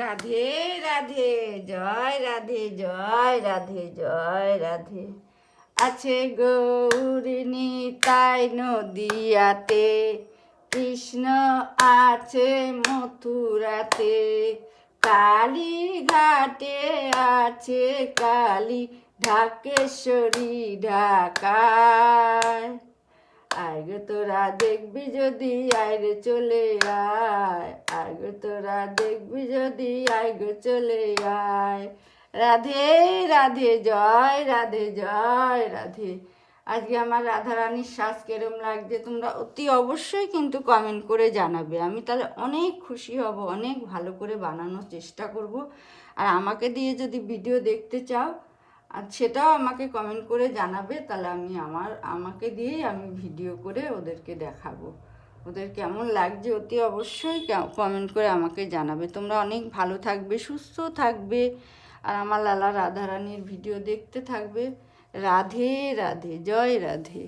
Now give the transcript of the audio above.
রাধে রাধে, জয় রাধে, জয় রাধে, জয় রাধে। আছে গৌরিনী তাই নদিয়াতে, কৃষ্ণ আছে মথুরাতে, কালী ঘাটে আছে কালী, ঢাকেশ্বরী ঢাকায়। আগে তোরা দেখবি যদি আইরে চলে আয়, আগে তোরা দেখবি যদি আইগে চলে আয়। রাধে রাধে, জয় রাধে, জয় রাধে। আজকে আমার রাধারানীর শ্বাস কেরম লাগছে তোমরা অতি অবশ্যই কিন্তু কমেন্ট করে জানাবে। আমি তাহলে অনেক খুশি হব, অনেক ভালো করে বানানোর চেষ্টা করব। আর আমাকে দিয়ে যদি ভিডিও দেখতে চাও আর সেটাও আমাকে কমেন্ট করে জানাবে, তাহলে আমাকে দিয়েই আমি ভিডিও করে ওদেরকে দেখাবো। ওদের কেমন লাগছে অতি অবশ্যই কমেন্ট করে আমাকে জানাবে। তোমরা অনেক ভালো থাকবে, সুস্থ থাকবে, আর আমার লালা রাধারানীর ভিডিও দেখতে থাকবে। রাধে রাধে, জয় রাধে।